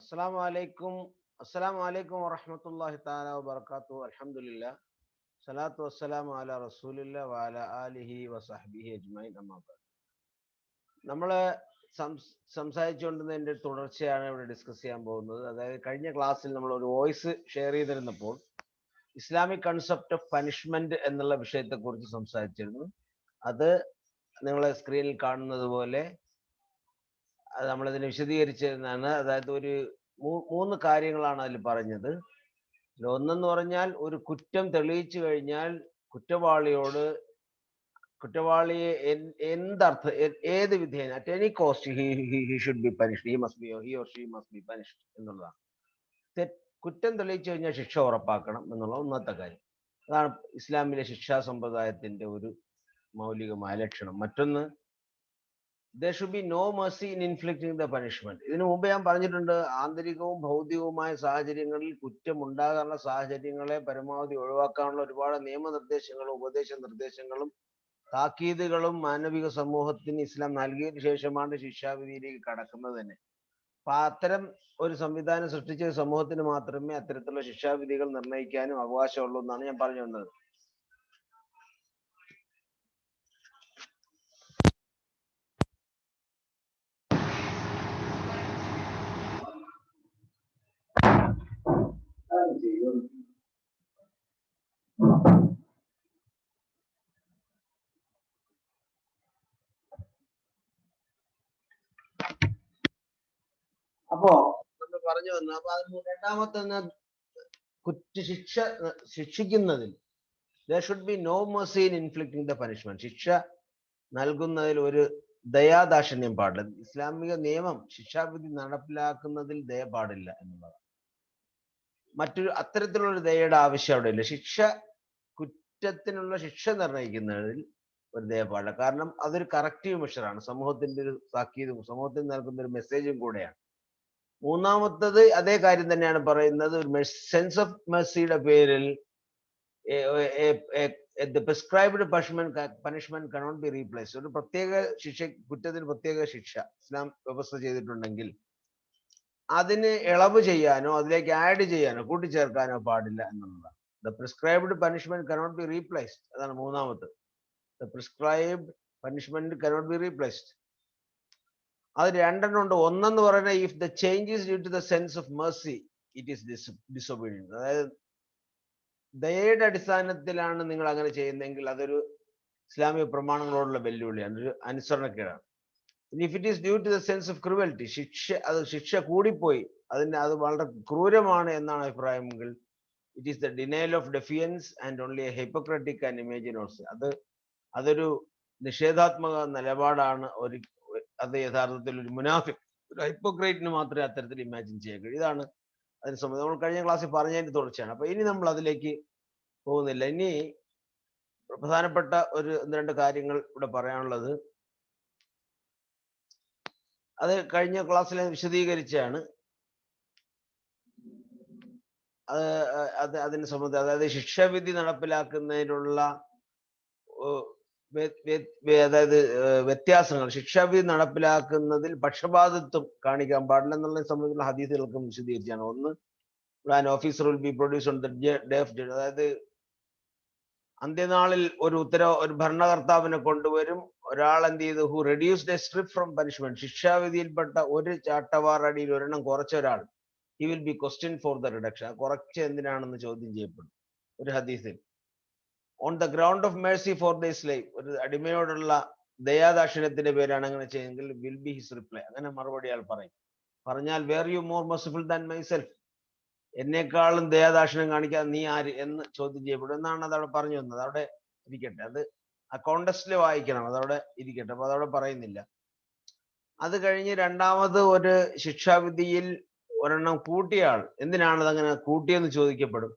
Assalamu alaikum. Assalamu alaikum wa rahmatullahi ta'ala wa barakatuh. Alhamdulillah. Salatu wassalamu ala rasulillah wa ala alihi wa sahbihi ajma'in amma ba'd. നമ്മള് സംസാരിച്ചുകൊണ്ടിരുന്നതിന്റെ തുടർച്ചയാണ് ഇവിടെ discuss ചെയ്യാൻ പോകുന്നത്. അതായത് കഴിഞ്ഞ ക്ലാസ്സിൽ നമ്മൾ ഒരു വോയിസ് ഷെയർ ചെയ്തിരുന്നപ്പോൾ ഇസ്ലാമിക് കൺസെപ്റ്റ് ഓഫ് പനിഷ്മെന്റ് എന്നുള്ള വിഷയത്തെക്കുറിച്ച് സംസാരിച്ചിരുന്നു. അത് നിങ്ങളെ സ്ക്രീനിൽ കാണുന്നത് പോലെ അത് നമ്മളിതിനെ വിശദീകരിച്ചിരുന്നതാണ്. അതായത് ഒരു മൂന്ന് കാര്യങ്ങളാണ് അതിൽ പറഞ്ഞത്. ഒന്നെന്ന് പറഞ്ഞാൽ ഒരു കുറ്റം തെളിയിച്ചു കഴിഞ്ഞാൽ കുറ്റവാളിയെ ഏത് വിധേന at any cost he should be punished, he or she must be punished എന്നുള്ളതാണ്. കുറ്റം തെളിയിച്ചു കഴിഞ്ഞാൽ ശിക്ഷ ഉറപ്പാക്കണം എന്നുള്ള ഒന്നാമത്തെ കാര്യം. അതാണ് ഇസ്ലാമിലെ ശിക്ഷാ സമ്പ്രദായത്തിന്റെ ഒരു മൗലികമായ ലക്ഷണം. മറ്റൊന്ന്, there should be no mercy in inflicting the punishment. ഇതിനു മുമ്പ് ഞാൻ പറഞ്ഞിട്ടുണ്ട്, ആന്തരികവും ഭൗതികവുമായ സാഹചര്യങ്ങളിൽ കുറ്റം ഉണ്ടാകാനുള്ള സാഹചര്യങ്ങളെ പരമാവധി ഒഴിവാക്കാനുള്ള ഒരുപാട് നിയമനിർദ്ദേശങ്ങളും ഉപദേശ നിർദ്ദേശങ്ങളും താക്കീതുകളും മാനവിക സമൂഹത്തിന് ഇസ്ലാം നൽകിയതിനു ശേഷമാണ് ശിക്ഷാവിധിയിലേക്ക് കടക്കുന്നത് തന്നെ. അപ്പൊ അത്തരം ഒരു സംവിധാനം സൃഷ്ടിച്ച സമൂഹത്തിന് മാത്രമേ അത്തരത്തിലുള്ള ശിക്ഷാവിധികൾ നിർണ്ണയിക്കാനും അവകാശമുള്ളൂ എന്നാണ് ഞാൻ പറഞ്ഞു വന്നത്. അപ്പോ നമ്മൾ പറഞ്ഞു വന്നു. അപ്പൊ അത് രണ്ടാമത്തെ ശിക്ഷിക്കുന്നതിൽ there should be no mercy in inflicting the punishment. ശിക്ഷ നൽകുന്നതിൽ ഒരു ദയാദാക്ഷിണ്യം പാടില്ല. ഇസ്ലാമിക നിയമം ശിക്ഷാവിധി നടപ്പിലാക്കുന്നതിൽ ദയ പാടില്ല എന്നുള്ളതാണ്. മറ്റൊരു അത്തരത്തിലുള്ള ദയയുടെ ആവശ്യം അവിടെ ഇല്ല. കുറ്റത്തിനുള്ള ശിക്ഷ നിർണ്ണയിക്കുന്നതിൽ ഒരു ദയ പാടില്ല. കാരണം അതൊരു കറക്റ്റീവ് മെഷറാണ്, സമൂഹത്തിന്റെ ഒരു താക്കീതും സമൂഹത്തിന് നൽകുന്ന ഒരു മെസ്സേജും കൂടെയാണ്. മൂന്നാമത്തത് അതേ കാര്യം തന്നെയാണ് പറയുന്നത്. ഒരു സെൻസ് ഓഫ് മെർസിയുടെ പേരിൽ the prescribed punishment cannot be replaced. ഒരു പ്രത്യേക ശിക്ഷ, കുറ്റത്തിന് പ്രത്യേക ശിക്ഷ ഇസ്ലാം വ്യവസ്ഥ ചെയ്തിട്ടുണ്ടെങ്കിൽ അതിന് ഇളവ് ചെയ്യാനോ അതിലേക്ക് ആഡ് ചെയ്യാനോ കൂട്ടിച്ചേർക്കാനോ പാടില്ല എന്നുള്ളതാണ്. The prescribed punishment cannot be replaced. അതാണ് മൂന്നാമത്. The prescribed punishment cannot be replaced. അത് രണ്ടെണ്ണം ഉണ്ട്. ഒന്നെന്ന് പറയുന്നത്, if the change is due to the sense of mercy, it is disobedience. അതായത് ദയയുടെ അടിസ്ഥാനത്തിലാണ് നിങ്ങൾ അങ്ങനെ ചെയ്യുന്നതെങ്കിൽ അതൊരു ഇസ്ലാമിക പ്രമാണങ്ങളോടുള്ള വെല്ലുവിളിയാണ്, ഒരു അനുസരണക്കേടാണ്. If it is due to the sense of cruelty, ശിക്ഷ കൂടിപ്പോയി, അത് വളരെ ക്രൂരമാണ് എന്നാണ് അഭിപ്രായമെങ്കിൽ it is the denial of defiance and only a hypocritic and imaginous. അതൊരു നിഷേധാത്മക നിലപാടാണ്. അത് യഥാർത്ഥത്തിൽ ഒരു മുനാഫിക്, ഒരു ഹൈപ്പോക്രൈറ്റിന് മാത്രമേ അത്തരത്തിൽ ഇമാജിൻ ചെയ്യാൻ കഴിയൂ. ഇതാണ് അതിനെ സംബന്ധിച്ച് നമ്മൾ കഴിഞ്ഞ ക്ലാസ്സിൽ പറഞ്ഞതിന്റെ തുടർച്ചയാണ്. അപ്പൊ ഇനി നമ്മൾ അതിലേക്ക് പോകുന്നില്ല. ഇനി പ്രധാനപ്പെട്ട ഒന്ന് രണ്ട് കാര്യങ്ങൾ ഇവിടെ പറയാനുള്ളത്, അത് കഴിഞ്ഞ ക്ലാസ്സിൽ വിശദീകരിച്ചാണ്. അതിനെ സംബന്ധിച്ച്, അതായത് ശിക്ഷാവിധി നടപ്പിലാക്കുന്നതിനുള്ള അതായത് വ്യത്യാസങ്ങൾ, ശിക്ഷാവിധി നടപ്പിലാക്കുന്നതിൽ പക്ഷപാതിത്വം കാണിക്കാൻ പാടില്ല എന്നുള്ളതിനെ സംബന്ധിച്ചുള്ള ഹദീസുകൾക്കും വിശദീകരിച്ചാണ്. ഒന്ന്, an officer will be produced on the day of judgment. അതായത് അന്ത്യനാളിൽ ഒരു ഭരണകർത്താവിനെ കൊണ്ടുവരും. ഒരാൾ എന്ത് ചെയ്തു, who reduced a strip from punishment, ശിക്ഷാവിധിയിൽപ്പെട്ട ഒരു ചാട്ടവാറടിയിൽ ഒരെണ്ണം കുറച്ച ഒരാൾ, he will be questioned for the reduction. കുറച്ച് എന്തിനാണെന്ന് ചോദ്യം ചെയ്യപ്പെടും ഒരു ഹദീസിൽ. on the ground of mercy for the slave, ഒരു അടിമയോടുള്ള ദയാദാക്ഷിണ്യത്തിന്റെ പേരാണ് അങ്ങനെ ചെയ്യുമെങ്കിൽ will be his reply. അങ്ങനെ മറുപടി അയാൾ പറഞ്ഞാൽ were you more merciful than myself, എന്നെക്കാളും ദയാദാക്ഷിണ്യം കാണിക്കാൻ നീ ആര് എന്ന് ചോദ്യം ചെയ്യപ്പെടും എന്നാണ് അതവിടെ പറഞ്ഞു വന്നത്. അവിടെ ഇരിക്കട്ടെ, അത് ആ കോണ്ടസ്റ്റിൽ വായിക്കണം, അതവിടെ ഇരിക്കട്ടെ. അപ്പൊ അതവിടെ പറയുന്നില്ല. അത് കഴിഞ്ഞ് രണ്ടാമത്, ഒരു ശിക്ഷാവിധിയിൽ ഒരെണ്ണം കൂട്ടിയ ആൾ, എന്തിനാണ് അതങ്ങനെ കൂട്ടിയെന്ന് ചോദിക്കപ്പെടും.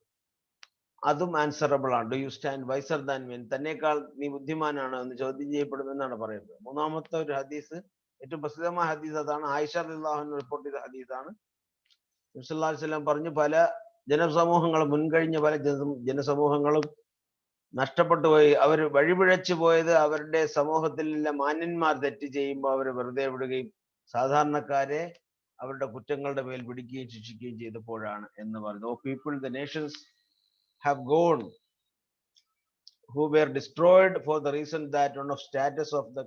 അതും ആൻസറബിൾ ആണ്. Do you stand wiser than mean, തന്നെക്കാൾ നീ ബുദ്ധിമാനാണോ എന്ന് ചോദ്യം ചെയ്യപ്പെടുമെന്നാണ് പറയുന്നത്. മൂന്നാമത്തെ ഒരു ഹദീസ്, ഏറ്റവും പ്രസിദ്ധമായ ഹദീസ് അതാണ്. ആയിഷ റളിയല്ലാഹു അൻഹ റിപ്പോർട്ട് ചെയ്ത ഹദീസാണ്. നബി സല്ലല്ലാഹു അലൈഹി വസല്ലം പറഞ്ഞു, പല ജനസമൂഹങ്ങളും, മുൻകഴിഞ്ഞ പല ജനസമൂഹങ്ങളും നഷ്ടപ്പെട്ടു പോയി. അവർ വഴിപിഴച്ചു പോയത് അവരുടെ സമൂഹത്തിലുള്ള മാന്യന്മാർ തെറ്റ് ചെയ്യുമ്പോൾ അവർ വെറുതെ വിടുകയും സാധാരണക്കാരെ അവരുടെ കുറ്റങ്ങളുടെ മേൽ പിടിക്കുകയും ശിക്ഷിക്കുകയും ചെയ്തപ്പോഴാണ് എന്ന് പറയുന്നത്. O people, the nations have gone who were destroyed for the reason that one of status of the,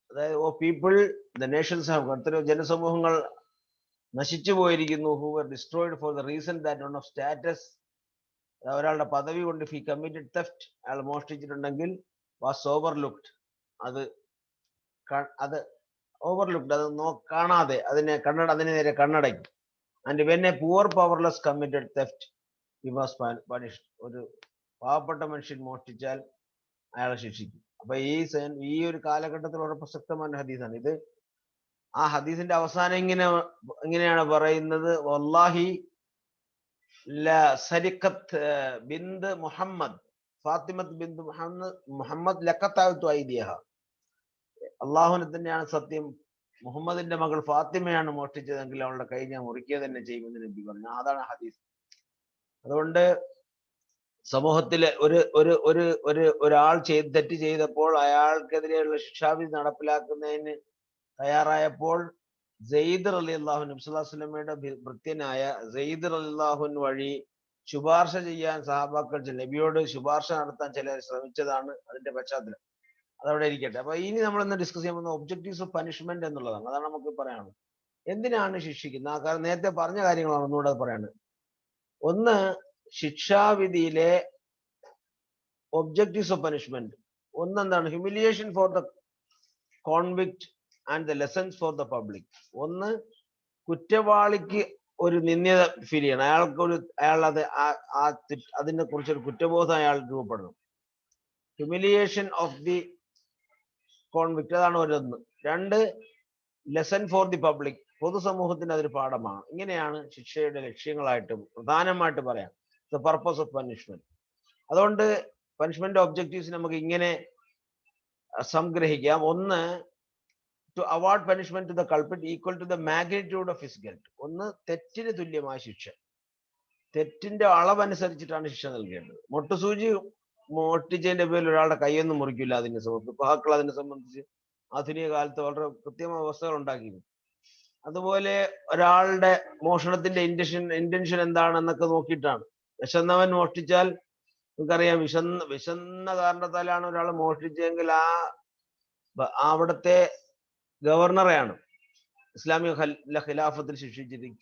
അതായത് ഓ പീപ്പിൾ, ദ നേഷൻസ് ഹാവ്, അത്തരം ജനസമൂഹങ്ങൾ നശിച്ചു പോയിരിക്കുന്നു. Who were destroyed for the reason that one of status, ഒരാളുടെ പദവി കൊണ്ട് he committed theft, അയാൾ മോഷ്ടിച്ചിട്ടുണ്ടെങ്കിൽ was overlooked, അത് overlooked, അത് കാണാതെ അതിനെ നേരെ കണ്ണടക്കി. And when a poor powerless committed theft, he was punished. ഒരു പാവപ്പെട്ട മനുഷ്യൻ മോഷ്ടിച്ചാൽ അയാളെ ശിക്ഷിക്കും. അപ്പൊ ഈ ഒരു കാലഘട്ടത്തിൽ വളരെ പ്രസക്തമായ ഹദീസാണ് ഇത്. ആ ഹദീസിന്റെ അവസാനം ഇങ്ങനെയാണ് പറയുന്നത്, വല്ലാഹി സരിഖത്ത് ബിന്ത് മുഹമ്മദ്, ഫാത്തിമത്ത് ബിന്ത് മുഹമ്മദ് ലഖത്താഅതു ഐദിയഹ, അള്ളാഹുവിനെ തന്നെയാണ് സത്യം, മുഹമ്മദിന്റെ മകൾ ഫാത്തിമയാണ് മോഷ്ടിച്ചതെങ്കിൽ അവളുടെ കൈ ഞാൻ മുറിക്കുക തന്നെ ചെയ്യുമെന്ന് നബി പറഞ്ഞു. അതാണ് ഹദീസ്. അതുകൊണ്ട് സമൂഹത്തിലെ ഒരാൾ തെറ്റ് ചെയ്തപ്പോൾ അയാൾക്കെതിരെയുള്ള ശിക്ഷാവിധി നടപ്പിലാക്കുന്നതിന് തയ്യാറായപ്പോൾ സെയ്ദ് റളിയല്ലാഹു അൻഹു, നബി സ്വല്ലല്ലാഹു അലൈഹി വസല്ലമയുടെ ഭൃത്യനായ സെയ്ദ് റളിയല്ലാഹു അൻഹു വഴി ശുപാർശ ചെയ്യാൻ സഹാബാക്കൾ നബിയോട് ശുപാർശ നടത്താൻ ചിലർ ശ്രമിച്ചതാണ് അതിന്റെ പശ്ചാത്തലം. അതവിടെ ഇരിക്കട്ടെ. അപ്പൊ ഇനി നമ്മൾ ഇന്ന് ഡിസ്കസ് ചെയ്യാൻ പോകുന്ന ഒബ്ജക്റ്റീവ്സ് ഓഫ് പനിഷ്മെന്റ് എന്നുള്ളതാണ്. അതാണ് നമുക്ക് പറയാനുള്ളത്. എന്തിനാണ് ശിക്ഷിക്കുന്നത്? ആ കാരണം നേരത്തെ പറഞ്ഞ കാര്യങ്ങളാണ് ഒന്നുകൂടെ പറയുന്നത്. ഒന്ന്, ശിക്ഷാവിധിയിലെ ഒബ്ജക്റ്റീവ്സ് ഓഫ് പനിഷ്മെന്റ്. ഒന്നെന്താണ്? Humiliation for the convict and the lessons for the public. ഒന്ന്, കുറ്റവാളിക്ക് ഒരു നിന്ദ്യത ഫീൽ ചെയ്യണം, അയാൾ അതിനെ കുറിച്ചൊരു കുറ്റബോധം അയാൾ രൂപപ്പെടണം. ഹ്യൂമിലിയേഷൻ ഓഫ് ദി കോൺവിക്ട്, അതാണ് ഒരൊന്ന്. രണ്ട്, ലെസൺ ഫോർ ദി പബ്ലിക്, പൊതുസമൂഹത്തിന് അതൊരു പാഠമാണ്. ഇങ്ങനെയാണ് ശിക്ഷയുടെ ലക്ഷ്യങ്ങളായിട്ട് പ്രധാനമായിട്ട് പറയാം, ദ പർപ്പസ് ഓഫ് പനിഷ്മെന്റ്. അതുകൊണ്ട് പനിഷ്മെന്റ് ഒബ്ജക്റ്റീവ്സ് നമുക്ക് ഇങ്ങനെ സംഗ്രഹിക്കാം. ഒന്ന്, to award punishment to the culprit equal to the magnitude of his guilt. ഒന്ന്, തെറ്റിന് തുല്യമായ ശിക്ഷ, തെറ്റിന്റെ അളവനുസരിച്ചിട്ടാണ് ശിക്ഷ നൽകേണ്ടത്. മൊട്ടുസൂചി മോഷ്ടിച്ചതിന്റെ പേരിൽ ഒരാളുടെ കൈയൊന്നും മുറിക്കില്ല. അതിനെ സംബന്ധിച്ച് ആധുനിക കാലത്ത് വളരെ കൃത്യമായ വ്യവസ്ഥകൾ ഉണ്ടാക്കിയിരുന്നു. അതുപോലെ ഒരാളുടെ മോഷണത്തിന്റെ ഇന്റൻഷൻ എന്താണെന്നൊക്കെ നോക്കിയിട്ടാണ്. വിശന്നവൻ മോഷ്ടിച്ചാൽ നമുക്കറിയാം, വിശന്ന കാരണത്താലാണ് ഒരാൾ മോഷ്ടിച്ചതെങ്കിൽ അവിടുത്തെ ഗവർണറെയാണ് ഇസ്ലാമിക ഖിലാഫത്തിൽ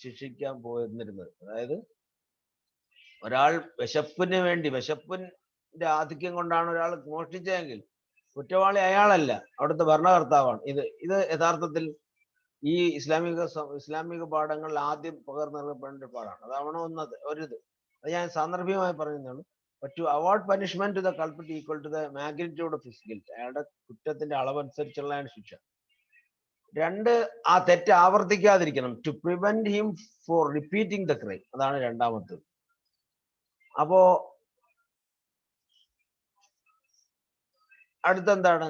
ശിക്ഷിക്കാൻ പോയിരുന്നത്. അതായത് ഒരാൾ വിശപ്പിന്റെ ആധിക്യം കൊണ്ടാണ് ഒരാൾ മോഷ്ടിച്ചതെങ്കിൽ കുറ്റവാളി അയാളല്ല, അവിടുത്തെ ഭരണകർത്താവാണ്. ഇത് യഥാർത്ഥത്തിൽ ഈ ഇസ്ലാമിക പാഠങ്ങളിൽ ആദ്യം പകർന്നു നൽകപ്പെടേണ്ട പാഠമാണ്. അതാവണം ഒരിത്. അത് ഞാൻ സാന്ദർഭികമായി പറയുന്നതാണ്. To award punishment to the culprit equal to the magnitude of his guilt, അയാളുടെ കുറ്റത്തിന്റെ അളവനുസരിച്ചുള്ളതാണ് ശിക്ഷ. രണ്ട്, ആ തെറ്റ് ആവർത്തിക്കാതിരിക്കണം, to prevent him for repeating the crime, അതാണ് രണ്ടാമത്തത്. അപ്പോ അടുത്തെന്താണ്?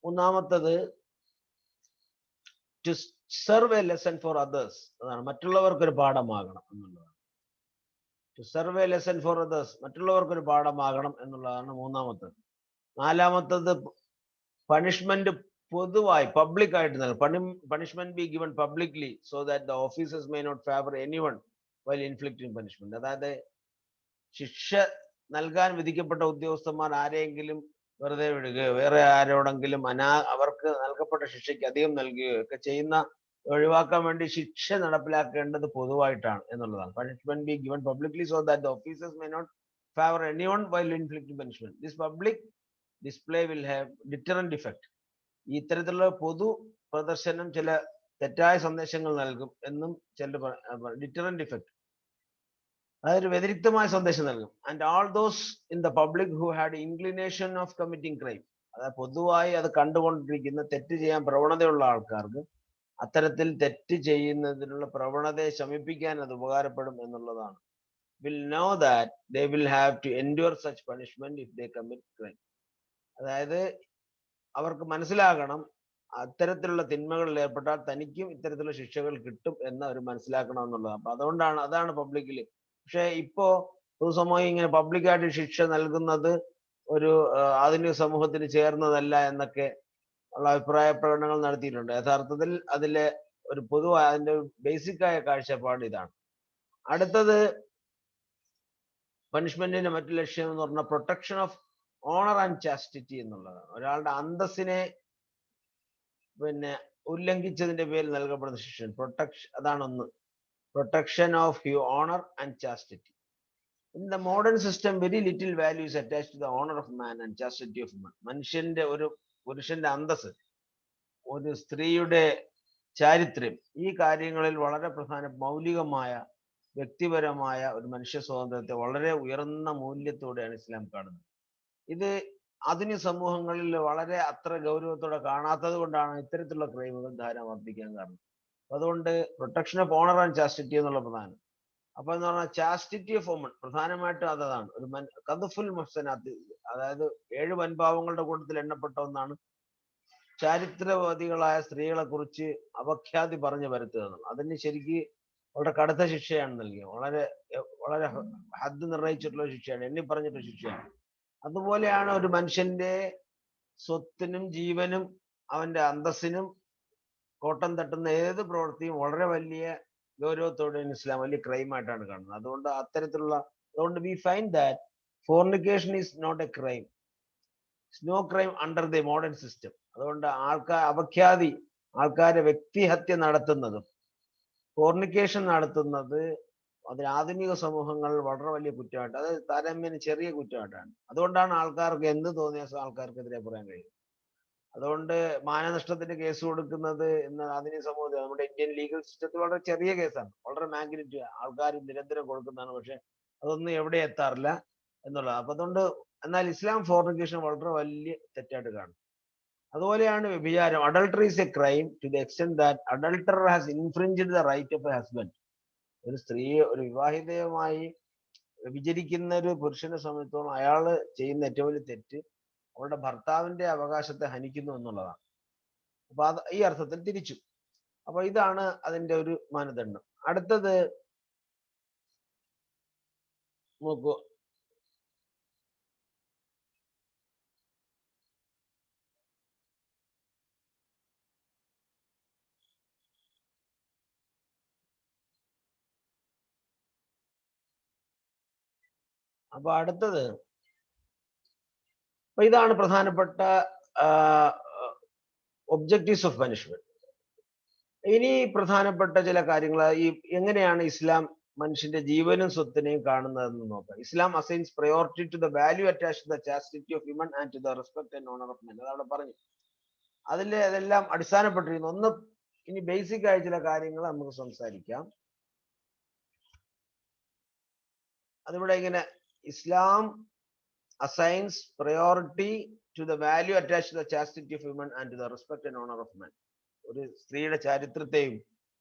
മൂന്നാമത്തത്, to serve a lesson for others, അതാണ് മറ്റുള്ളവർക്കൊരു പാഠമാകണം എന്നുള്ളതാണ്. To serve a lesson for others, മറ്റുള്ളവർക്കൊരു പാഠമാകണം എന്നുള്ളതാണ് മൂന്നാമത്തത്. നാലാമത്തത്, പണിഷ്മെന്റ് പൊതുവായി പബ്ലിക് ആയിട്ട് നൽകും. Punishment be given publicly so that the officers may not favour anyone while inflicting punishment. അതായത് ശിക്ഷ നൽകാൻ വിധിക്കപ്പെട്ട ഉദ്യോഗസ്ഥന്മാർ ആരെങ്കിലും വെറുതെ വിടുകയോ വേറെ ആരോടെങ്കിലും അവർക്ക് നൽകപ്പെട്ട ശിക്ഷയ്ക്ക് അധികം നൽകുകയോ ഒക്കെ ചെയ്യുന്ന ഒഴിവാക്കാൻ വേണ്ടി ശിക്ഷ നടപ്പിലാക്കേണ്ടത് പൊതുവായിട്ടാണ് എന്നുള്ളതാണ്. Punishment be given publicly so that the officers may not favour anyone while inflicting punishment. This public display will have deterrent effect. ഈ ഇത്തരത്തിലുള്ള പൊതു പ്രദർശനം ചില തെറ്റായ സന്ദേശങ്ങൾ നൽകും എന്നും ഡിറ്ററന്റ് ഇഫക്ട്, അതൊരു വ്യതിരിക്തമായ സന്ദേശം നൽകും. And all those in the public who had inclination of committing crime, അതായത് പൊതുവായി അത് കണ്ടുകൊണ്ടിരിക്കുന്ന തെറ്റ് ചെയ്യാൻ പ്രവണതയുള്ള ആൾക്കാർക്ക് അത്തരത്തിൽ തെറ്റ് ചെയ്യുന്നതിനുള്ള പ്രവണതയെ ശമിപ്പിക്കാൻ അത് ഉപകാരപ്പെടും എന്നുള്ളതാണ്. Will know that they will have to endure such punishment if they commit crime. അതായത് അവർക്ക് മനസ്സിലാകണം അത്തരത്തിലുള്ള തിന്മകളിൽ ഏർപ്പെട്ടാൽ തനിക്കും ഇത്തരത്തിലുള്ള ശിക്ഷകൾ കിട്ടും എന്ന് അവർ മനസ്സിലാക്കണം എന്നുള്ളതാണ്. അപ്പൊ അതാണ് പബ്ലിക്കില്. പക്ഷെ ഇപ്പോ പൊതുസമൂഹം ഇങ്ങനെ പബ്ലിക്കായിട്ട് ശിക്ഷ നൽകുന്നത് ഒരു ആധുനിക സമൂഹത്തിന് ചേർന്നതല്ല എന്നൊക്കെ ഉള്ള അഭിപ്രായ പ്രകടനങ്ങൾ നടത്തിയിട്ടുണ്ട്. യഥാർത്ഥത്തിൽ അതിലെ ഒരു പൊതുവായ അതിന്റെ ബേസിക് ആയ കാഴ്ചപ്പാട് ഇതാണ്. അടുത്തത് പണിഷ്മെന്റിന്റെ മറ്റു ലക്ഷ്യം എന്ന് പറഞ്ഞാൽ protection of honour and chastity എന്നുള്ളതാണ്. ഒരാളുടെ അന്തസ്സിനെ ഉല്ലംഘിച്ചതിന്റെ പേരിൽ നൽകപ്പെടുന്ന ശിക്ഷ. അതാണ് ഒന്ന്. Protection of your honour and chastity. In the modern system very little value is attached to the honour of man and chastity of woman. മനുഷ്യന്റെ ഒരു പുരുഷന്റെ അന്തസ്, ഒരു സ്ത്രീയുടെ ചാരിത്രം, ഈ കാര്യങ്ങളിൽ വളരെ മൗലികമായ വ്യക്തിപരമായ ഒരു മനുഷ്യ സ്വാതന്ത്ര്യത്തെ വളരെ ഉയർന്ന മൂല്യത്തോടെയാണ് ഇസ്ലാം കാണുന്നത്. ഇത് ആധുനിക സമൂഹങ്ങളിൽ വളരെ അത്ര ഗൗരവത്തോടെ കാണാത്തത് കൊണ്ടാണ് ഇത്തരത്തിലുള്ള ക്രൈമുകൾ ധാരാളം വർദ്ധിക്കാൻ കാരണം. അതുകൊണ്ട് protection of honour and chastity എന്നുള്ള പ്രധാനം. അപ്പൊ എന്ന് പറഞ്ഞാൽ ചാസ്റ്റിറ്റി ഓഫ് വുമൺ പ്രധാനമായിട്ടും അതാണ്. ഒരു കദഫുൽ മുഹ്സനാത്ത്, അതായത് 7 വൻപാവങ്ങളുടെ കൂട്ടത്തിൽ എണ്ണപ്പെട്ട ഒന്നാണ് ചാരിത്രവാദികളായ സ്ത്രീകളെ കുറിച്ച് അപഖ്യാതി പറഞ്ഞു വരുത്തുക. അതിന് ശരിക്ക് വളരെ കടുത്ത ശിക്ഷയാണ് നൽകിയത്. വളരെ വളരെ ഹദ് നിർണയിച്ചിട്ടുള്ള ശിക്ഷയാണ്, എണ്ണി പറഞ്ഞിട്ടുള്ള ശിക്ഷയാണ്. അതുപോലെയാണ് ഒരു മനുഷ്യന്റെ സ്വത്തിനും ജീവനും അവന്റെ അന്തസ്സിനും കോട്ടം തട്ടുന്ന ഏത് പ്രവൃത്തിയും വളരെ വലിയ ഗൗരവത്തോടെ ഇസ്ലാം വലിയ ക്രൈമായിട്ടാണ് കാണുന്നത്. അതുകൊണ്ട് we find that fornication is not a crime, no crime under the modern system. അതുകൊണ്ട് ആൾക്കാരെ വ്യക്തിഹത്യ നടത്തുന്നതും ഫോർണിക്കേഷൻ നടത്തുന്നത് അതിന് ആധുനിക സമൂഹങ്ങൾ വളരെ വലിയ കുറ്റമായിട്ട്, അത് താരതമ്യേന ചെറിയ കുറ്റമായിട്ടാണ്. അതുകൊണ്ടാണ് ആൾക്കാർക്ക് എന്ത് തോന്നിയ ആൾക്കാർക്കെതിരെ പറയാൻ കഴിയും. അതുകൊണ്ട് മാനനഷ്ടത്തിന്റെ കേസ് കൊടുക്കുന്നത് ഇന്ന് ആധുനിക സമൂഹത്തിൽ നമ്മുടെ ഇന്ത്യൻ ലീഗൽ സിസ്റ്റത്തിൽ വളരെ ചെറിയ കേസാണ്, വളരെ മാഗ്നിറ്റ്യൂഡ് ആൾക്കാർ നിരന്തരം കൊടുക്കുന്നതാണ്. പക്ഷെ അതൊന്നും എവിടെ എത്താറില്ല എന്നുള്ളത്. അപ്പൊ അതുകൊണ്ട് എന്നാൽ ഇസ്ലാം ഫോർണിക്കേഷൻ വളരെ വലിയ തെറ്റായിട്ട് കാണും. അതുപോലെയാണ് വ്യഭിചാരം. Adultery is a crime to the extent that adulterer has infringed the right of a husband. ഒരു സ്ത്രീയെ, ഒരു വിവാഹിതയുമായി വ്യഭിചരിക്കുന്ന ഒരു പുരുഷനെ സംബന്ധിച്ചോളം അയാള് ചെയ്യുന്ന ഏറ്റവും വലിയ തെറ്റ് അവളുടെ ഭർത്താവിന്റെ അവകാശത്തെ ഹനിക്കുന്നു എന്നുള്ളതാണ്. അപ്പൊ അത് ഈ അർത്ഥത്തിൽ തിരിച്ചു. അപ്പൊ ഇതാണ് അതിന്റെ ഒരു മാനദണ്ഡം. അടുത്തത് നോക്കൂ, അപ്പൊ അടുത്തത് ഇതാണ് പ്രധാനപ്പെട്ട ഒബ്ജക്റ്റീവ്സ് ഓഫ് പനിഷ്മെന്റ്. ഇനി പ്രധാനപ്പെട്ട ചില കാര്യങ്ങൾ, ഈ എങ്ങനെയാണ് ഇസ്ലാം മനുഷ്യന്റെ ജീവനും സ്വത്തിനെയും കാണുന്നതെന്ന് നോക്കാം. Islam assigns priority to the value attached to the chastity of human and to the respect and honour of men. അതവിടെ പറഞ്ഞു. അതെല്ലാം അടിസ്ഥാനപ്പെട്ടിരിക്കുന്നു. ഒന്ന്, ഇനി ബേസിക് ആയ ചില കാര്യങ്ങൾ നമുക്ക് സംസാരിക്കാം. അതിവിടെ ഇങ്ങനെ, ഇസ്ലാം assigns priority to the value attached to the chastity of women and to the respect and honor of men. ഒരു സ്ത്രീയുടെ ചരിത്രത്തെയും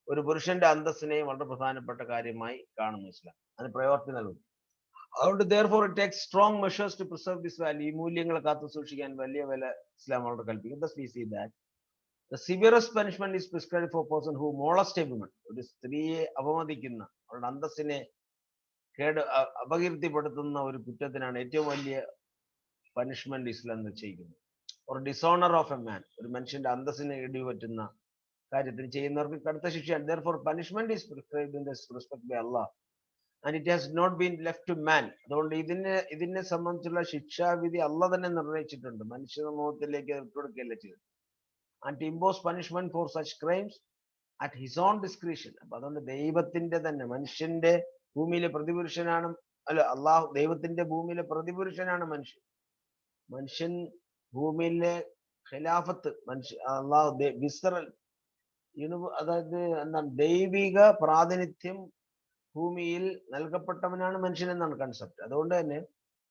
ഒരു പുരുഷന്റെ അന്തസ്സിനെയും വളരെ പ്രധാനപ്പെട്ട കാര്യമായി കാണുന്നു ഇസ്ലാം. അതിന് പ്രയോറിറ്റി നൽകുന്നു. അതുകൊണ്ട് therefore it takes strong measures to preserve this value. ഈ മൂല്യങ്ങളെ കാത്തു സൂക്ഷിക്കാൻ വലിയ വില ഇസ്ലാം അവരോട് കൽപ്പിക്കും. Thus we see that the severest punishment is prescribed for a person who molest a woman. ഒരു സ്ത്രീയെ അപമതിക്കുന്ന, അവരുടെ അന്തസ്സിനെ അപകീർത്തിപ്പെടുത്തുന്ന ഒരു കുറ്റത്തിനാണ് ഏറ്റവും വലിയ പനിഷ്മെന്റ് ഇസ്ലാം നിശ്ചയിക്കുന്നത്. ഒരു ഡിസോണർ ഓഫ് എ മാൻ, ഒരു മനുഷ്യന്റെ അന്തസ്സിനെ ഇടിപറ്റുന്ന കാര്യത്തിന് ചെയ്യുന്നവർക്ക് കടുത്ത ശിക്ഷയാണ്. Therefore punishment is prescribed in this respect by Allah and it has not been left to man. അതുകൊണ്ട് ഇതിനെ സംബന്ധിച്ചുള്ള ശിക്ഷാവിധി അല്ല തന്നെ നിർണയിച്ചിട്ടുണ്ട്, മനുഷ്യ സമൂഹത്തിലേക്ക് വിട്ടുകൊടുക്കുകയല്ല ചെയ്തത്. And to impose punishment for such crimes at his own discretion. അപ്പൊ അതുകൊണ്ട് ദൈവത്തിന്റെ തന്നെ, മനുഷ്യന്റെ ഭൂമിയിലെ പ്രതിപുരുഷനാണ്, അള്ളാഹു ദൈവത്തിന്റെ ഭൂമിയിലെ പ്രതിപുരുഷനാണ് മനുഷ്യൻ ഭൂമിയിലെ ഖിലാഫത്ത്, അള്ളാഹു വിസ്റൽ, അതായത് എന്താണ്, ദൈവിക പ്രാതിനിധ്യം ഭൂമിയിൽ നൽകപ്പെട്ടവനാണ് മനുഷ്യൻ എന്നാണ് കൺസെപ്റ്റ്. അതുകൊണ്ട് തന്നെ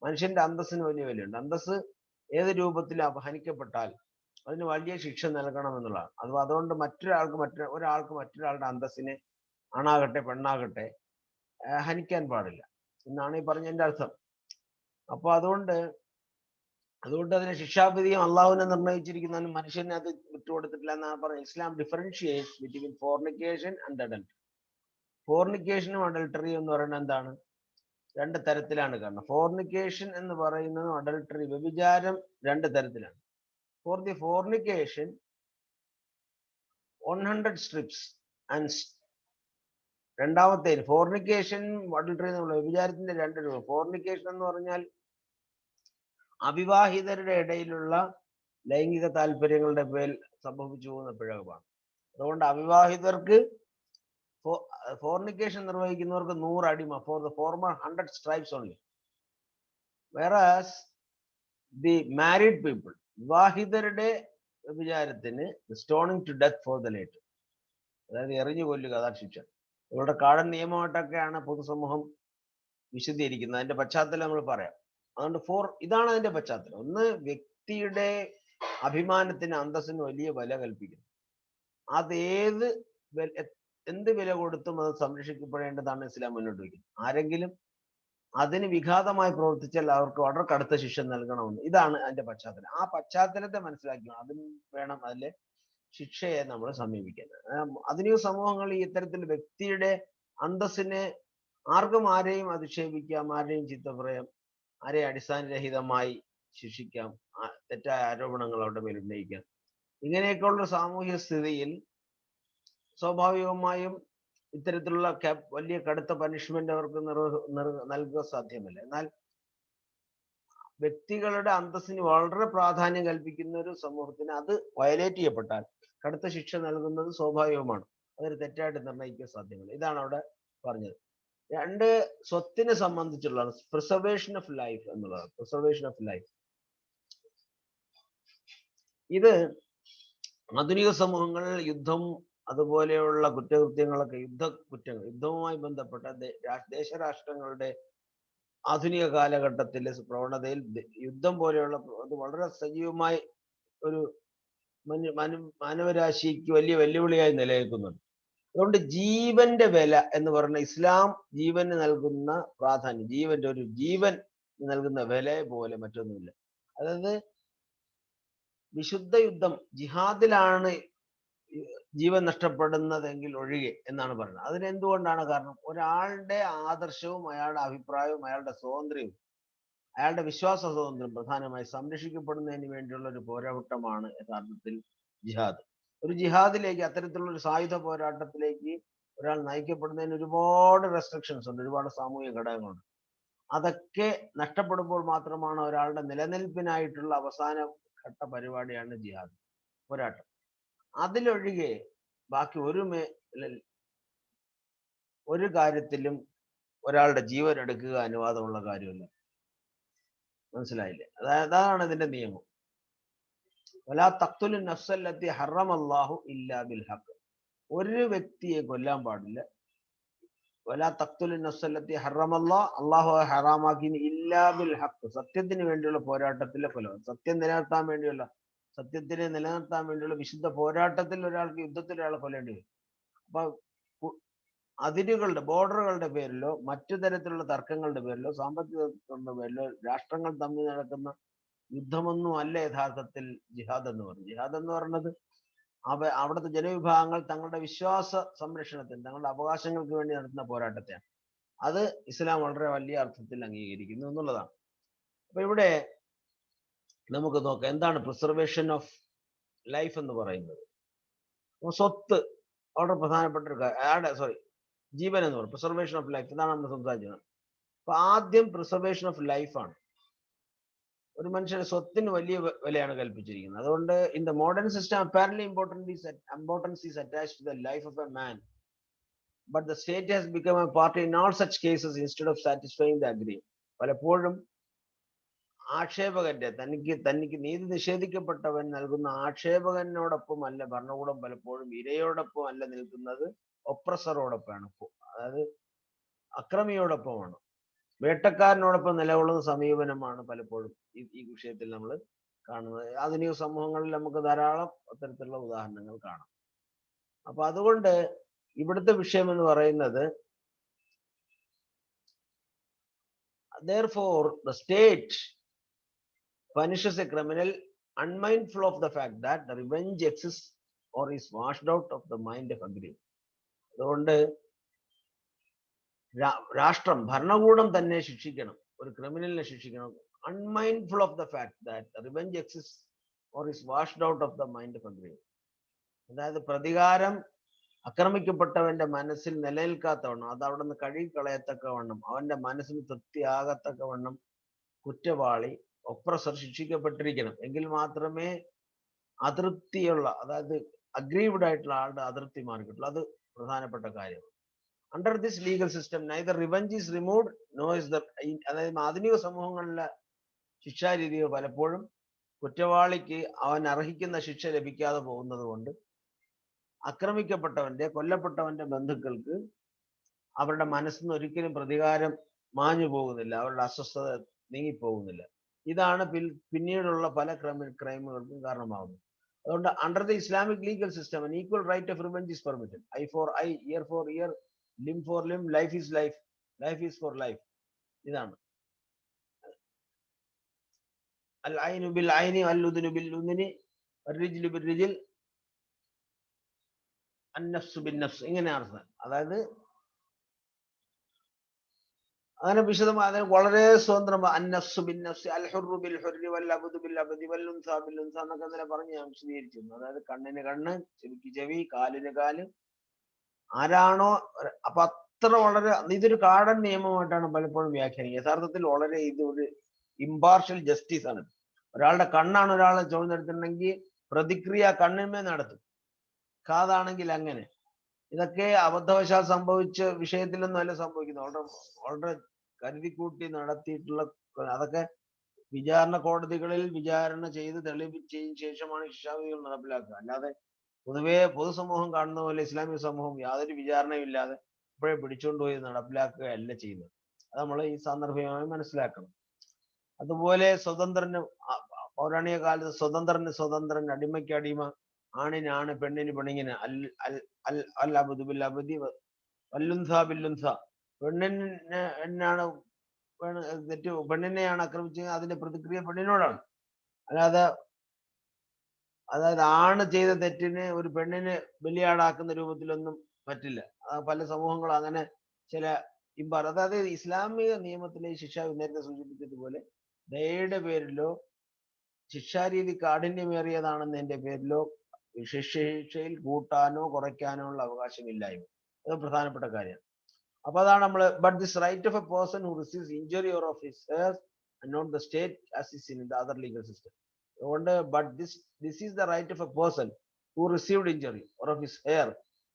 മനുഷ്യന്റെ അന്തസ്സിന് വലിയ വിലയുണ്ട്. അന്തസ് ഏത് രൂപത്തിൽ അപഹരിക്കപ്പെട്ടാൽ അതിന് വലിയ ശിക്ഷ നൽകണം എന്നുള്ളതാണ്. അതുകൊണ്ട് ഒരാൾക്ക് മറ്റൊരാളുടെ അന്തസ്സിനെ, ആണാകട്ടെ പെണ്ണാകട്ടെ, ഹനിക്കാൻ പാടില്ല എന്നാണ് ഈ പറഞ്ഞതിന്റെ അർത്ഥം. അപ്പൊ അതുകൊണ്ട് അതുകൊണ്ട് അതിന് ശിക്ഷാവിധിയും അള്ളാഹുവിനെ നിർണ്ണയിച്ചിരിക്കുന്നതിന് മനുഷ്യനെ അത് വിട്ടുകൊടുത്തിട്ടില്ല എന്നാണ് പറഞ്ഞത്. Islam differentiates between fornication and adultery. ഫോർണിക്കേഷനും അഡൽട്ടറിയും എന്ന് പറയുന്നത് എന്താണ്? രണ്ട് തരത്തിലാണ്. കാരണം ഫോർണിക്കേഷൻ എന്ന് പറയുന്നതും അഡൽട്ടറി, വ്യഭിചാരം, രണ്ട് തരത്തിലാണ്. For the fornication 100 strips and രണ്ടാമത്തെ ഫോർണിക്കേഷൻ അഡൽട്ടറി എന്നുള്ള വ്യഭിചാരത്തിന്റെ രണ്ട് രൂപ. ഫോർണിക്കേഷൻ എന്ന് പറഞ്ഞാൽ അവിവാഹിതരുടെ ഇടയിലുള്ള ലൈംഗിക താല്പര്യങ്ങളുടെ പേരിൽ സംഭവിച്ചു പോകുന്ന പിഴവാണ്. അതുകൊണ്ട് അവിവാഹിതർക്ക് ഫോർണിക്കേഷൻ നിർവഹിക്കുന്നവർക്ക് 100 അടിമ, for the former 100 stripes only. Whereas the married people, വിവാഹിതരുടെ വ്യഭിചാരത്തിന് stoning to death for the latter, അതായത് എറിഞ്ഞു കൊല്ലുക, അതാ ശിക്ഷ. ഇവരുടെ കാടൻ നിയമമായിട്ടൊക്കെയാണ് പൊതുസമൂഹം വിശദീകരിക്കുന്നത്. അതിന്റെ പശ്ചാത്തലം നമ്മൾ പറയാം. അതുകൊണ്ട് ഇതാണ് അതിന്റെ പശ്ചാത്തലം. ഒന്ന്, വ്യക്തിയുടെ അഭിമാനത്തിന്, അന്തസ്സിന് വലിയ വില കൽപ്പിക്കുന്നു. അത് എന്ത് വില കൊടുത്തും അത് സംരക്ഷിക്കപ്പെടേണ്ടതാണ് ഇസ്ലാം മുന്നോട്ട് വയ്ക്കുന്നത്. ആരെങ്കിലും അതിന് വിഘാതമായി പ്രവർത്തിച്ചാൽ അവർക്ക് വളരെ കടുത്ത ശിക്ഷ നൽകണമെന്ന്. ഇതാണ് അതിന്റെ പശ്ചാത്തലം. ആ പശ്ചാത്തലത്തെ മനസ്സിലാക്കണം. അതിന് വേണം അതിലെ ശിക്ഷയെ നമ്മൾ സമീപിക്കാൻ. ആധുനിക സമൂഹങ്ങളിൽ ഇത്തരത്തിൽ വ്യക്തിയുടെ അന്തസ്സിനെ ആർക്കും ആരെയും അധിക്ഷേപിക്കാം, ആരെയും ചീത്ത പറയാം, ആരെയും അടിസ്ഥാനരഹിതമായി ശിക്ഷിക്കാം, തെറ്റായ ആരോപണങ്ങൾ അവരുടെ മേൽ ഉന്നയിക്കാം. ഇങ്ങനെയൊക്കെയുള്ള സാമൂഹ്യ സ്ഥിതിയിൽ സ്വാഭാവികമായും ഇത്തരത്തിലുള്ള വലിയ കടുത്ത പനിഷ്മെന്റ് അവർക്ക് നൽകുക സാധ്യമല്ല. എന്നാൽ വ്യക്തികളുടെ അന്തസ്സിന് വളരെ പ്രാധാന്യം കൽപ്പിക്കുന്ന ഒരു സമൂഹത്തിന് അത് വയലേറ്റ് ചെയ്യപ്പെട്ടാൽ കടുത്ത ശിക്ഷ നൽകുന്നത് സ്വാഭാവികമാണ്. അതൊരു തെറ്റായിട്ട് നിർണ്ണയിക്കാൻ സാധ്യമല്ല. ഇതാണ് അവിടെ പറഞ്ഞത്. രണ്ട്, സ്വത്തിനെ സംബന്ധിച്ചുള്ളതാണ് പ്രിസർവേഷൻ ഓഫ് ലൈഫ് എന്നുള്ളത്. പ്രിസർവേഷൻ ഓഫ് ലൈഫ് ഇത് ആധുനിക സമൂഹങ്ങളിൽ യുദ്ധം അതുപോലെയുള്ള കുറ്റകൃത്യങ്ങളൊക്കെ, യുദ്ധവുമായി ബന്ധപ്പെട്ട ദേശരാഷ്ട്രങ്ങളുടെ ആധുനിക കാലഘട്ടത്തിലെ പ്രവണതയിൽ യുദ്ധം പോലെയുള്ള അത് വളരെ സജീവമായി ഒരു മാനവരാശിക്ക് വലിയ വെല്ലുവിളിയായി നിലനിൽക്കുന്നുണ്ട്. അതുകൊണ്ട് ജീവന്റെ വില എന്ന് പറഞ്ഞ ഇസ്ലാം ജീവന് നൽകുന്ന പ്രാധാന്യം, ജീവൻ നൽകുന്ന വില പോലെ മറ്റൊന്നുമില്ല. അതായത് വിശുദ്ധ യുദ്ധം, ജിഹാദിലാണ് ജീവൻ നഷ്ടപ്പെടുന്നതെങ്കിൽ ഒഴികെ എന്നാണ് പറയുന്നത്. അതിനെന്തുകൊണ്ടാണ്? കാരണം ഒരാളുടെ ആദർശവും അയാളുടെ അഭിപ്രായവും അയാളുടെ സ്വാതന്ത്ര്യവും അയാളുടെ വിശ്വാസ സ്വാതന്ത്ര്യം പ്രധാനമായി സംരക്ഷിക്കപ്പെടുന്നതിന് വേണ്ടിയുള്ള ഒരു പോരാട്ടമാണ് യഥാർത്ഥത്തിൽ ജിഹാദ്. ഒരു ജിഹാദിലേക്ക്, അത്തരത്തിലുള്ള ഒരു സായുധ പോരാട്ടത്തിലേക്ക് ഒരാൾ നയിക്കപ്പെടുന്നതിന് ഒരുപാട് റെസ്ട്രിക്ഷൻസ് ഉണ്ട്, ഒരുപാട് സാമൂഹിക ഘടകങ്ങളുണ്ട്. അതൊക്കെ നഷ്ടപ്പെടുമ്പോൾ മാത്രമാണ് ഒരാളുടെ നിലനിൽപ്പിനായിട്ടുള്ള അവസാന ഘട്ട പരിപാടിയാണ് ജിഹാദ്, പോരാട്ടം. അതിലൊഴികെ ബാക്കി ഒരു കാര്യത്തിലും ഒരാളുടെ ജീവൻ എടുക്കുക അനുവാദമുള്ള കാര്യമല്ല. മനസ്സിലായില്ലേ? അതാണ് ഇതിന്റെ നിയമം. വലാ തഖ്തുലു നഫ്സല്ലത്തി ഹറമല്ലാഹു ഇല്ലാ ബിൽ ഹഖ്. ഒരു വ്യക്തിയെ കൊല്ലാൻ പാടില്ല. വലാ തഖ്തുലു നഫ്സല്ലത്തി ഹറമല്ലാഹ്, അല്ലാഹു ഹറാമാക്കി, ഇല്ലാ ബിൽ ഹഖ്, സത്യത്തിന് വേണ്ടിയുള്ള പോരാട്ടത്തിലെ കൊല. സത്യത്തിനെ നിലനിർത്താൻ വേണ്ടിയുള്ള വിശുദ്ധ പോരാട്ടത്തിൽ ഒരാൾക്ക്, യുദ്ധത്തിൽ ഒരാളെ കൊല്ലേണ്ടി വരും. അപ്പൊ അതിരുകളുടെ, ബോർഡറുകളുടെ പേരിലോ മറ്റു തരത്തിലുള്ള തർക്കങ്ങളുടെ പേരിലോ സാമ്പത്തികങ്ങളുടെ പേരിലോ രാഷ്ട്രങ്ങൾ തമ്മിൽ നടക്കുന്ന യുദ്ധമൊന്നും അല്ല യഥാർത്ഥത്തിൽ ജിഹാദ് എന്ന് പറയുന്നത്. ജിഹാദ് എന്ന് പറയുന്നത് അവിടുത്തെ ജനവിഭാഗങ്ങൾ തങ്ങളുടെ വിശ്വാസ സംരക്ഷണത്തിന്, തങ്ങളുടെ അവകാശങ്ങൾക്ക് വേണ്ടി നടത്തുന്ന പോരാട്ടത്തെയാണ്. അത് ഇസ്ലാം വളരെ വലിയ അർത്ഥത്തിൽ അംഗീകരിക്കുന്നു എന്നുള്ളതാണ്. അപ്പൊ ഇവിടെ നമുക്ക് നോക്കാം എന്താണ് പ്രിസർവേഷൻ ഓഫ് ലൈഫ് എന്ന് പറയുന്നത്. സ്വത്ത് വളരെ പ്രധാനപ്പെട്ട ഒരു കാര്യം. ജീവൻ എന്ന് പറയും പ്രിസർവേഷൻ ഓഫ് ലൈഫ്. ഇതാണ് നമ്മൾ സംസാരിക്കുന്നത്. അപ്പൊ ആദ്യം പ്രിസർവേഷൻ ഓഫ് ലൈഫാണ്. ഒരു മനുഷ്യന്റെ സ്വത്തിന് വലിയ വിലയാണ് കൽപ്പിച്ചിരിക്കുന്നത്. അതുകൊണ്ട് in the modern system apparently importance is attached to the life of a man, but the state has become a party in all such cases instead of satisfying the aggrieved. പലപ്പോഴും ആക്ഷേപകന്റെ, തനിക്ക് നീതി നിഷേധിക്കപ്പെട്ടവൻ നൽകുന്ന ആക്ഷേപകനോടൊപ്പം അല്ല ഭരണകൂടം പലപ്പോഴും ഇരയോടൊപ്പം അല്ല നിൽക്കുന്നത്, ഒപ്രസറോടൊപ്പമാണ്, അതായത് അക്രമിയോടൊപ്പമാണ്, വേട്ടക്കാരനോടൊപ്പം നിലകൊള്ളുന്ന സമീപനമാണ് പലപ്പോഴും ഈ വിഷയത്തിൽ നമ്മൾ കാണുന്നത്. ആധുനിക സമൂഹങ്ങളിൽ നമുക്ക് ധാരാളം അത്തരത്തിലുള്ള ഉദാഹരണങ്ങൾ കാണാം. അപ്പൊ അതുകൊണ്ട് ഇവിടുത്തെ വിഷയം എന്ന് പറയുന്നത്, therefore the state punishes a criminal unmindful of the fact that the revenge exists or is washed out of the mind of agreement. അതുകൊണ്ട് രാഷ്ട്രം ഭരണകൂടം തന്നെ ശിക്ഷിക്കണം, ഒരു ക്രിമിനലിനെ ശിക്ഷിക്കണം, unmindful of the fact that revenge exists or is washed out of the mind of agreement. അതായത് പ്രതികാരം ആക്രമിക്കപ്പെട്ടവന്റെ മനസ്സിൽ നിലനിൽക്കാത്തവണ്ണം, അത് അവിടെ നിന്ന് കഴുകിക്കളയത്തക്കവണ്ണം, അവന്റെ മനസ്സിന് തൃപ്തിയാകത്തക്കവണ്ണം കുറ്റവാളി ഒപ്രസർ ശിക്ഷിക്കപ്പെട്ടിരിക്കണം. എങ്കിൽ മാത്രമേ അതൃപ്തിയുള്ള, അതായത് അഗ്രീവ്ഡ് ആയിട്ടുള്ള ആളുടെ അതൃപ്തി മാറിക്കിട്ടുള്ളൂ. അത് പ്രധാനപ്പെട്ട കാര്യം. Under this legal system neither revenge is removed no is the, അതായത് ആധുനിക സമൂഹങ്ങളിലെ ശിക്ഷാരീതികൾ പലപ്പോഴും കുറ്റവാളിക്ക് അവൻ അർഹിക്കുന്ന ശിക്ഷ ലഭിക്കാതെ പോകുന്നത് കൊണ്ട് ആക്രമിക്കപ്പെട്ടവന്റെ, കൊല്ലപ്പെട്ടവന്റെ ബന്ധുക്കൾക്ക് അവരുടെ മനസ്സിൽ നിന്ന് ഒരിക്കലും പ്രതികാരം മാഞ്ഞു പോകുന്നില്ല, അവരുടെ അസ്വസ്ഥത നീങ്ങിപ്പോകുന്നില്ല. ഇതാണ് പിന്നീടുള്ള പല ക്രൈമുകൾക്കും കാരണമാകുന്നത്. അതുകൊണ്ട് under the Islamic legal system an equal right of revenge is permitted. Eye for eye, ear for ear, limb for limb, life is life, life is for life. ഇതാണ് അൽ ഐനു ബിൽ ഐനി അൽ ഉദ്നു ബിൽ ഉദ്നി അർരിജ്ലു ബിൽ റിജ്ൽ അന്നഫ്സു ബിൻ നഫ്സ്, ഇങ്ങനെയാണ് അർത്ഥം. അതായത് അങ്ങനെ വിശദമായി, അതിന് വളരെ സ്വതന്ത്രം അന്നഫ്സു ബിൻ നഫ്സ്, അൽ ഹുർറു ബിൽ ഹുർരി വൽ അബ്ദു ബിൽ അബ്ദി വൽ ഉൻസാ ബിൽ ഉൻസാ എന്നൊക്കെ അതിനെ പറഞ്ഞ് ഞാൻ വിശദീകരിച്ചിരുന്നു. അതായത് കണ്ണിന് കണ്ണ്, ചെവിക്ക് ചെവി, കാലിന് കാല്, ആരാണോ. അപ്പൊ അത്ര വളരെ ഇതൊരു കാടൻ നിയമമായിട്ടാണ് പലപ്പോഴും വ്യാഖ്യാനിക്കുക. യഥാർത്ഥത്തിൽ വളരെ ഇതൊരു ഇമ്പാർഷ്യൽ ജസ്റ്റിസ് ആണ്. ഒരാളുടെ കണ്ണാണ് ഒരാളെ ചുവന്നെടുത്തിട്ടുണ്ടെങ്കിൽ പ്രതിക്രിയ കണ്ണിന്മേൽ നടത്തും, കാതാണെങ്കിൽ അങ്ങനെ. ഇതൊക്കെ അബദ്ധവശാൽ സംഭവിച്ച വിഷയത്തിലൊന്നും അല്ല സംഭവിക്കുന്നത്. വളരെ വളരെ കരുതിക്കൂട്ടി നടത്തിയിട്ടുള്ള, അതൊക്കെ വിചാരണ കോടതികളിൽ വിചാരണ ചെയ്ത് തെളിയിച്ചതിന് ശേഷമാണ് ശിക്ഷാവിധികൾ നടപ്പിലാക്കുക. അല്ലാതെ പൊതുവെ പൊതുസമൂഹം കാണുന്ന പോലെ ഇസ്ലാമിക സമൂഹം യാതൊരു വിചാരണയും ഇല്ലാതെ ഇപ്പോഴേ പിടിച്ചുകൊണ്ടുപോയി നടപ്പിലാക്കുകയല്ല ചെയ്യുന്നത്. അത് നമ്മൾ ഈ സാന്ദർഭികമായി മനസ്സിലാക്കണം. അതുപോലെ സ്വതന്ത്രന്, പൗരാണിക കാലത്ത് സ്വതന്ത്രൻ, അടിമയ്ക്ക് അടിമ, ആണിനാണ്, പെണ്ണിന് പെണ്ണിങ്ങനെ, അൽ അബ്ദു ബിൽ അബ്ദി വല്ലുൻസാ ബിൽ ഉൻസാ, പെണ്ണിനാണ് തെറ്റ്, പെണ്ണിനെയാണ് ആക്രമിച്ചത്, അതിന്റെ പ്രതിക്രിയ പെണ്ണിനോടാണ്. അതായത് ആണ് ചെയ്ത തെറ്റിന് ഒരു പെണ്ണിന് ബലിയാടാക്കുന്ന രൂപത്തിലൊന്നും പറ്റില്ല. പല സമൂഹങ്ങളും അങ്ങനെ ചില അതായത് ഇസ്ലാമിക നിയമത്തിലെ ശിക്ഷ നേരത്തെ സൂചിപ്പിച്ചതുപോലെ ദയയുടെ പേരിലോ ശിക്ഷാരീതി കാഠിന്യമേറിയതാണെന്നതിന്റെ പേരിലോ ശിക്ഷയിൽ കൂട്ടാനോ കുറയ്ക്കാനോ ഉള്ള അവകാശമില്ലായ്മ, അത് പ്രധാനപ്പെട്ട കാര്യമാണ്. അപ്പൊ അതാണ് നമ്മള് but this right of a person who receives injury or of his heir and not the state as is in the other legal system. അതുകൊണ്ട് but this is the right of a person who received injury or of his heir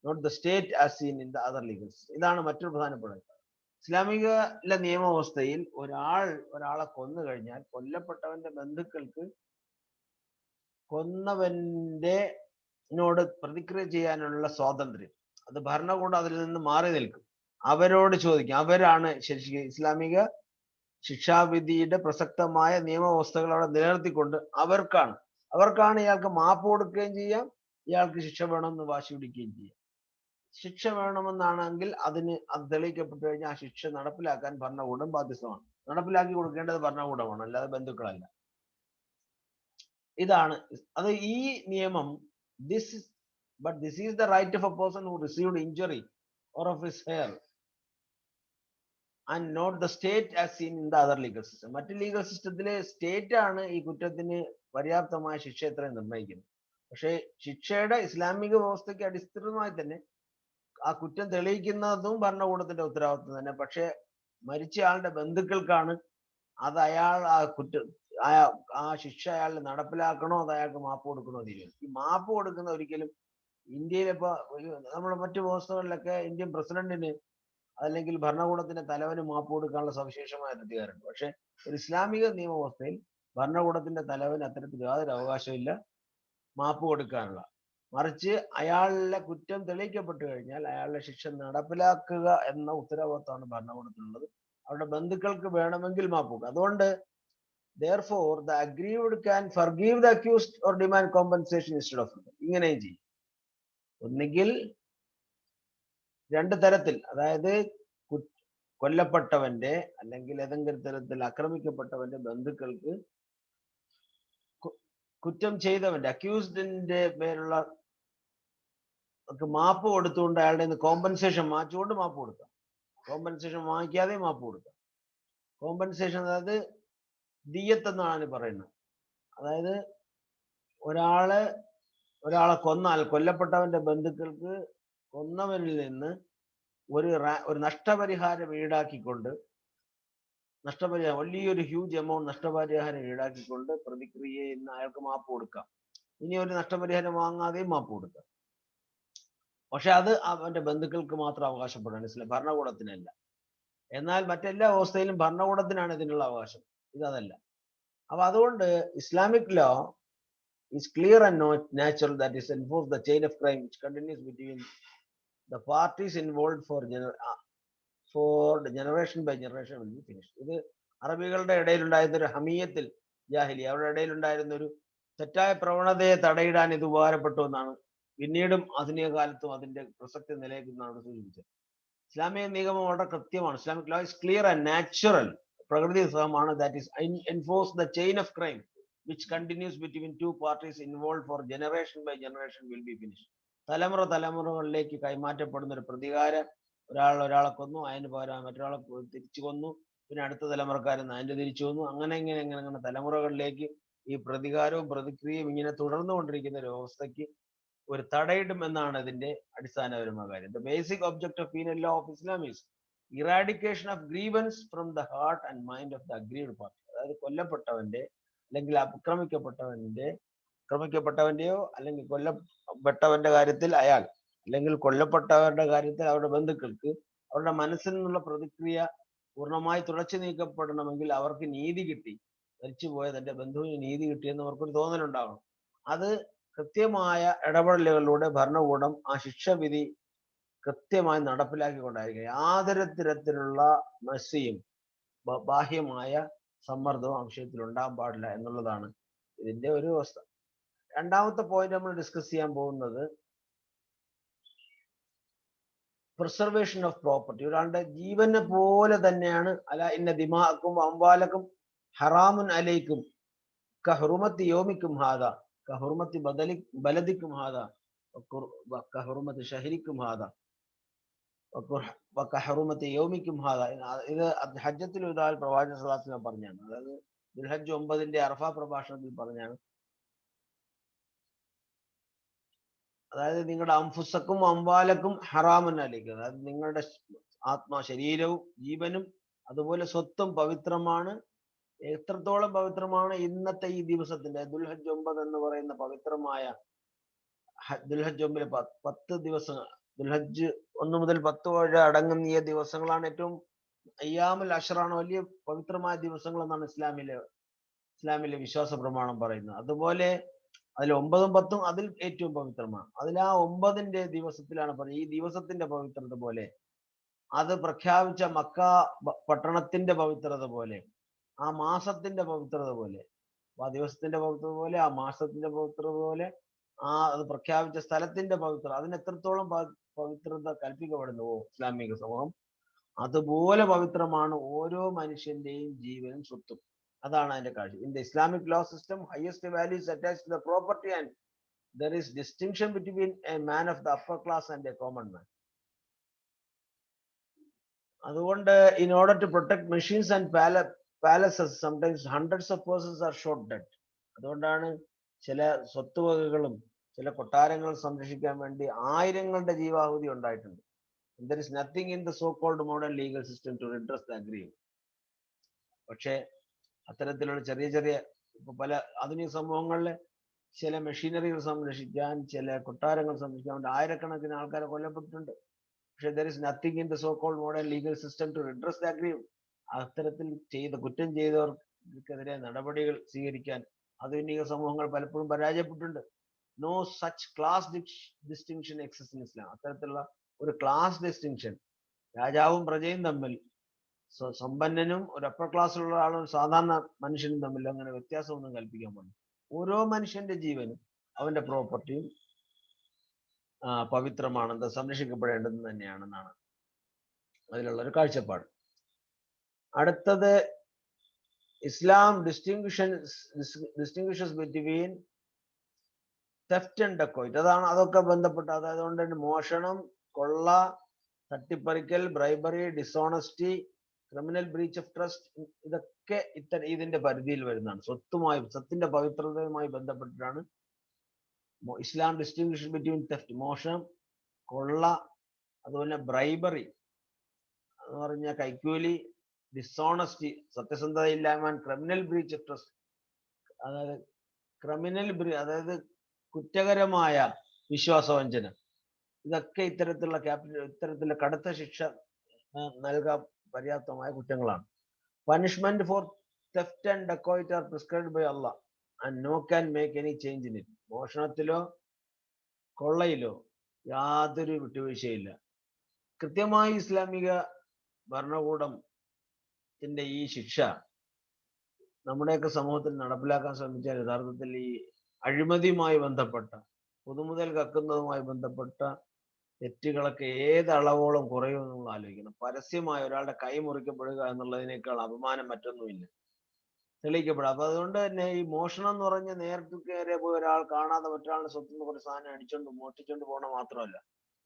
not the state as in the other legal system. ഇതാണ് മറ്റൊരു പ്രധാനപ്പെട്ടത്. ഇസ്ലാമിക നിയമവ്യവസ്ഥയിൽ ഒരാളെ കൊന്നു കഴിഞ്ഞാൽ കൊല്ലപ്പെട്ടവന്റെ ബന്ധുക്കൾക്ക് കൊന്നവന്റെ പ്രതിക്രിയ ചെയ്യാനുള്ള സ്വാതന്ത്ര്യം, അത് ഭരണകൂടം അതിൽ നിന്ന് മാറി നിൽക്കും. അവരോട് ചോദിക്കും. അവരാണ് ശരിക്കും ഇസ്ലാമിക ശിക്ഷാവിധിയുടെ പ്രസക്തമായ നിയമവ്യവസ്ഥകൾ അവിടെ നിലനിർത്തിക്കൊണ്ട് അവർക്കാണ് ഇയാൾക്ക് മാപ്പ് കൊടുക്കുകയും ചെയ്യാം, ഇയാൾക്ക് ശിക്ഷ വേണമെന്ന് വാശി പിടിക്കുകയും ചെയ്യാം. ശിക്ഷ വേണമെന്നാണെങ്കിൽ അത് തെളിയിക്കപ്പെട്ടു കഴിഞ്ഞാൽ ആ ശിക്ഷ നടപ്പിലാക്കാൻ ഭരണകൂടം ബാധ്യസ്ഥമാണ്. നടപ്പിലാക്കി കൊടുക്കേണ്ടത് ഭരണകൂടമാണ്, അല്ലാതെ ബന്ധുക്കളല്ല. ഇതാണ് അത് ഈ നിയമം. This is the right of a person who received injury or of his heir and not the state as seen in the other legal system. മറ്റ് ലീഗൽ സിസ്റ്റത്തിലെ സ്റ്റേറ്റ് ആണ് ഈ കുറ്റത്തിന് പര്യാപ്തമായ ശിക്ഷ എത്രയും നിർണ്ണയിക്കുന്നത്. പക്ഷേ ശിക്ഷയുടെ ഇസ്ലാമിക വ്യവസ്ഥയ്ക്ക് അടിസ്ഥാനമായി തന്നെ ആ കുറ്റം തെളിയിക്കുന്നതും ഭരണകൂടത്തിന്റെ ഉത്തരവാദിത്വം തന്നെ. പക്ഷെ മരിച്ച ആളുടെ ബന്ധുക്കൾക്കാണ് അത് ആ ശിക്ഷ അയാൾ നടപ്പിലാക്കണോ അത് അയാൾക്ക് മാപ്പ് കൊടുക്കണോ തീരുമാനം. ഈ മാപ്പ് കൊടുക്കുന്ന ഒരിക്കലും ഇന്ത്യയിലിപ്പോ നമ്മുടെ മറ്റു വ്യവസ്ഥകളിലൊക്കെ ഇന്ത്യൻ പ്രസിഡന്റിന് അല്ലെങ്കിൽ ഭരണകൂടത്തിന്റെ തലവന് മാപ്പ് കൊടുക്കാനുള്ള സവിശേഷമായ അധികാരമുണ്ട്. പക്ഷെ ഒരു ഇസ്ലാമിക നിയമവ്യവസ്ഥയിൽ ഭരണകൂടത്തിന്റെ തലവന് അത്തരത്തിൽ യാതൊരു അവകാശമില്ല മാപ്പ് കൊടുക്കാനുള്ള. മറിച്ച് അയാളുടെ കുറ്റം തെളിയിക്കപ്പെട്ടു കഴിഞ്ഞാൽ അയാളുടെ ശിക്ഷ നടപ്പിലാക്കുക എന്ന ഉത്തരവാദിത്തമാണ് ഭരണകൂടത്തിനുള്ളത്. അവരുടെ ബന്ധുക്കൾക്ക് വേണമെങ്കിൽ മാപ്പ് കൊടുക്കും. അതുകൊണ്ട് therefore the aggrieved can forgive the accused or demand compensation instead of it. ഇങ്ങനെയും ചെയ്യും. ഒന്നുകിൽ രണ്ട് തരത്തിൽ, അതായത് കൊല്ലപ്പെട്ടവന്റെ അല്ലെങ്കിൽ ഏതെങ്കിലും തരത്തിൽ ആക്രമിക്കപ്പെട്ടവന്റെ ബന്ധുക്കൾക്ക് കുറ്റം ചെയ്തവന്റെ അക്യൂസ്ഡിന്റെ പേരുള്ള മാപ്പ് കൊടുത്തുകൊണ്ട് അയാളുടെ നിന്ന് കോമ്പൻസേഷൻ വാങ്ങിച്ചുകൊണ്ട് മാപ്പ് കൊടുക്കാം. കോമ്പൻസേഷൻ വാങ്ങിക്കാതെ മാപ്പ് കൊടുക്കാം. കോമ്പൻസേഷൻ അതായത് ദിയത്ത് എന്നാണ് പറയുന്നത്. അതായത് ഒരാളെ കൊന്നാൽ കൊല്ലപ്പെട്ടവന്റെ ബന്ധുക്കൾക്ക് കൊന്നവനിൽ നിന്ന് ഒരു നഷ്ടപരിഹാരം ഈടാക്കിക്കൊണ്ട് വലിയൊരു ഹ്യൂജ് എമൗണ്ട് നഷ്ടപരിഹാരം ഈടാക്കിക്കൊണ്ട് പ്രതിക്രിയയിൽ നിന്ന് അയാൾക്ക് മാപ്പ് കൊടുക്കാം. ഇനി ഒരു നഷ്ടപരിഹാരം വാങ്ങാതെയും മാപ്പ് കൊടുക്കാം. പക്ഷെ അത് അവന്റെ ബന്ധുക്കൾക്ക് മാത്രം അവകാശപ്പെടാൻ, ഭരണകൂടത്തിനല്ല. എന്നാൽ മറ്റെല്ലാ അവസ്ഥയിലും ഭരണകൂടത്തിനാണ് ഇതിനുള്ള അവകാശം. ഇതല്ല. അപ്പൊ അതുകൊണ്ട് Islamic law is clear and natural that is enforce the chain of crime which continues between the parties involved for generation by generation will be finished. ഇത് അറബികളുടെ ഇടയിലുണ്ടായിരുന്ന ഒരു ഹമിയത്തിൽ ജാഹിലി, അവരുടെ ഇടയിലുണ്ടായിരുന്ന ഒരു തെറ്റായ പ്രവണതയെ തടയിടാൻ ഇത് ഉപകാരപ്പെട്ടു എന്നാണ് പിന്നീടും ആധുനിക കാലത്തും അതിന്റെ പ്രസക്തി നിലനിൽക്കുന്നതാണ് സൂചിപ്പിച്ചത്. ഇസ്ലാമിക നിയമം വളരെ കൃത്യമാണ്. Islamic law is clear and natural, പ്രകൃതി സഹമാണ്. That is enforce the chain of crime which continues between two parties involved for generation by generation will be finished. തലമുറകളിലേക്ക് കൈമാറ്റപ്പെടുന്ന ഒരു പ്രതികാരം. ഒരാളെ കൊന്നു, അതിന് പകരം മറ്റൊരാളെ തിരിച്ചു കൊന്നു, പിന്നെ അടുത്ത തലമുറക്കാരൻ അതിന്റെ തിരിച്ചു കൊന്നു, അങ്ങനെ തലമുറകളിലേക്ക് ഈ പ്രതികാരവും പ്രതിക്രിയയും ഇങ്ങനെ തുടർന്നുകൊണ്ടിരിക്കുന്ന ഒരു അവസ്ഥയ്ക്ക് ഒരു തടയിടും എന്നാണ് ഇതിന്റെ അടിസ്ഥാനപരമായ കാര്യം. The basic object of penal law of Islam is eradication of grievance from the heart and mind of the aggrieved party. അതായത് കൊല്ലപ്പെട്ടവന്റെ അല്ലെങ്കിൽ ആക്രമിക്കപ്പെട്ടവന്റെയോ അല്ലെങ്കിൽ കൊല്ലപ്പെട്ടവന്റെ കാര്യത്തിൽ അയാൾ അല്ലെങ്കിൽ കൊല്ലപ്പെട്ടവരുടെ കാര്യത്തിൽ അവരുടെ ബന്ധുക്കൾക്ക് അവരുടെ മനസ്സിൽ നിന്നുള്ള പ്രതിക്രിയ പൂർണ്ണമായി തുടച്ചു നീക്കപ്പെടണമെങ്കിൽ അവർക്ക് നീതി കിട്ടി, മരിച്ചുപോയ തന്റെ ബന്ധുവിന് നീതി കിട്ടിയെന്ന് അവർക്കൊരു തോന്നലുണ്ടാവണം. അത് കൃത്യമായ ഇടപെടലുകളിലൂടെ ഭരണകൂടം ആ ശിക്ഷാവിധി കൃത്യമായി നടപ്പിലാക്കിക്കൊണ്ടായിരിക്കും. യാതൊരു തരത്തിലുള്ള മെസ്സിയും ബാഹ്യമായ സമ്മർദ്ദവും ആ വിഷയത്തിൽ ഉണ്ടാകാൻ പാടില്ല എന്നുള്ളതാണ് ഇതിന്റെ ഒരു അവസ്ഥ. രണ്ടാമത്തെ പോയിന്റ് നമ്മൾ ഡിസ്കസ് ചെയ്യാൻ പോകുന്നത് പ്രിസർവേഷൻ ഓഫ് പ്രോപ്പർട്ടി. ഒരാളുടെ ജീവനെ പോലെ തന്നെയാണ് അല ഇന്ന ദിമാക്കും അംവാലക്കും ഹറാമുൻ അലൈക്കും കഹുറുമത്തി യോമിക്കും ഹാദ കഹുറുമത്തി ബലദിക്കും ഹാദ കഹുറുമത്തി ഷഹരിക്കും ഹാദ കഹുറുമത്തി യൗമിക്കും ഹാദ. ഇത് ഹജ്ജത്തിൽ ഉദാഹരണം പ്രവാചകൻ സ്വല്ലല്ലാഹു അലൈഹി വസല്ലം പറഞ്ഞാണ്. അതായത് ദുൽഹജ്ജ് 9 അറഫ പ്രഭാഷണത്തിൽ പറഞ്ഞാണ്. അതായത് നിങ്ങളുടെ അംഫുസക്കും അംവാലക്കും ഹറാമുൻ അലൈക്കും, അതായത് നിങ്ങളുടെ ശരീരവും ജീവനും അതുപോലെ സ്വത്തും പവിത്രമാണ്. എത്രത്തോളം പവിത്രമാണ്? ഇന്നത്തെ ഈ ദിവസത്തിന്റെ ദുൽഹജ്ജ് 9 എന്ന് പറയുന്ന പവിത്രമായ ദുൽഹജ്ജ് 9 10 ദിവസങ്ങൾ, ദുൽഹജ്ജ് 1 മുതൽ 10 വരെ അടങ്ങുന്ന ഈ ദിവസങ്ങളാണ് ഏറ്റവും അയ്യാമുൽ അഷ്റാണ്, വലിയ പവിത്രമായ ദിവസങ്ങൾ എന്നാണ് ഇസ്ലാമിലെ വിശ്വാസ പ്രമാണം പറയുന്നത്. അതുപോലെ അതിൽ 9ഉം 10ഉം അതിൽ ഏറ്റവും പവിത്രമാണ്. അതിൽ ആ 9ന്റെ ദിവസത്തിലാണ് പറഞ്ഞത്. ഈ ദിവസത്തിന്റെ പവിത്രത പോലെ, അത് പ്രഖ്യാപിച്ച മക്ക പട്ടണത്തിന്റെ പവിത്രത പോലെ, ആ മാസത്തിന്റെ പവിത്രത പോലെ, ആ ദിവസത്തിന്റെ പവിത്രത പോലെ, ആ മാസത്തിന്റെ പവിത്രത പോലെ, അത് പ്രഖ്യാപിച്ച സ്ഥലത്തിന്റെ പവിത്രത, അതിന് എത്രത്തോളം പവിത്രത കൽപ്പിക്കപ്പെടുന്നുവോ ഇസ്ലാമിക സമൂഹം, അതുപോലെ പവിത്രമാണ് ഓരോ മനുഷ്യന്റെയും ജീവനും സ്വത്തും. അതാണ് അതിന്റെ കാഴ്ച. In the Islamic law system highest values attached to the property and there is distinction between a man of the upper class and a common man. അതുകൊണ്ട് in order to protect machines and palaces sometimes hundreds of persons are shot dead. അതുകൊണ്ടാണ് ചില സ്വത്തുവകകളും ചില കൊട്ടാരങ്ങളും സംരക്ഷിക്കാൻ വേണ്ടി ആയിരങ്ങളുടെ ജീവാഹുതി ഉണ്ടായിട്ടുണ്ട്. There is nothing in the so-called modern legal system to redress the aggrievement. പക്ഷേ അത്തരത്തിലുള്ള ചെറിയ പല ആധുനിക സമൂഹങ്ങളിലെ ചില മെഷീനറികൾ സംരക്ഷിക്കാൻ, ചില കൊട്ടാരങ്ങൾ സംരക്ഷിക്കാൻ വേണ്ടി ആയിരക്കണക്കിന് ആൾക്കാരെ കൊല്ലപ്പെട്ടിട്ടുണ്ട്. പക്ഷെ there is nothing in the so-called modern legal system to redress the aggrievement. അത്തരത്തിൽ കുറ്റം ചെയ്തവർക്കെതിരെ നടപടികൾ സ്വീകരിക്കാൻ ആധുനിക സമൂഹങ്ങൾ പലപ്പോഴും പരാജയപ്പെട്ടിട്ടുണ്ട്. No such class distinction exists in Islam. അത്തരത്തിലുള്ള ഒരു ക്ലാസ് ഡിസ്റ്റിങ്ഷൻ രാജാവും പ്രജയും തമ്മിൽ, സമ്പന്നനും ഒരു അപ്പർ ക്ലാസ്സിലുള്ള ആളും സാധാരണ മനുഷ്യനും തമ്മിൽ അങ്ങനെ വ്യത്യാസമൊന്നും കൽപ്പിക്കാൻ പാടില്ല. ഓരോ മനുഷ്യന്റെ ജീവനും അവന്റെ പ്രോപ്പർട്ടിയും പവിത്രമാണെന്ന് സംരക്ഷിക്കപ്പെടേണ്ടത് തന്നെയാണെന്നാണ് അതിലുള്ള ഒരു കാഴ്ചപ്പാട്. അടുത്തത് Islam distinguishes between theft and dacoit. അതൊക്കെ ബന്ധപ്പെട്ട് അതായത് കൊണ്ട് മോഷണം, കൊള്ള, തട്ടിപ്പറിക്കൽ, bribery, dishonesty, criminal breach of trust, ഇതൊക്കെ ഇതിന്റെ പരിധിയിൽ വരുന്നതാണ്. സത്തിന്റെ പവിത്രതയുമായി ബന്ധപ്പെട്ടിട്ടാണ് ഇസ്ലാം ഡിസ്റ്റിങ്വിഷ് ബിറ്റ്വീൻ തെഫ്റ്റ്, മോഷണം, കൊള്ള, അതുപോലെ ബ്രൈബറി എന്ന് പറഞ്ഞ കൈക്കൂലി, ഡിസോണസ്റ്റി സത്യസന്ധതയില്ലായ്മ, ക്രിമിനൽ ബ്രീച്ച് ഓഫ് ട്രസ്റ്റ് അതായത് കുറ്റകരമായ വിശ്വാസവഞ്ചന, ഇതൊക്കെ ഇത്തരത്തിലുള്ള കടുത്ത ശിക്ഷ നൽകാൻ പര്യാപ്തമായ കുറ്റങ്ങളാണ്. Punishment for theft and dacoit are prescribed by Allah and no can make any change in it. മോഷണത്തിലോ കൊള്ളയിലോ യാതൊരു വിട്ടുവീഴ്ചയില്ല. കൃത്യമായി ഇസ്ലാമിക ഭരണകൂടത്തിന്റെ ഈ ശിക്ഷ നമ്മുടെയൊക്കെ സമൂഹത്തിൽ നടപ്പിലാക്കാൻ ശ്രമിച്ചാൽ യഥാർത്ഥത്തിൽ ഈ അഴിമതിയുമായി ബന്ധപ്പെട്ട, പൊതുമുതൽ കക്കുന്നതുമായി ബന്ധപ്പെട്ട തെറ്റുകളൊക്കെ ഏതളവോളം കുറയുമെന്ന് നമ്മൾ ആലോചിക്കണം. പരസ്യമായ ഒരാളുടെ കൈ മുറിക്കപ്പെടുക എന്നുള്ളതിനേക്കാൾ അപമാനം മറ്റൊന്നുമില്ല, തെളിയിക്കപ്പെടുക. അപ്പൊ അതുകൊണ്ട് തന്നെ ഈ മോഷണം എന്ന് പറഞ്ഞ നേരെ പോയി ഒരാൾ കാണാതെ മറ്റൊരാളുടെ സ്വത്തുനിന്ന് കുറച്ച് സാധനം മോഷ്ടിച്ചോണ്ട് പോകണ മാത്രമല്ല,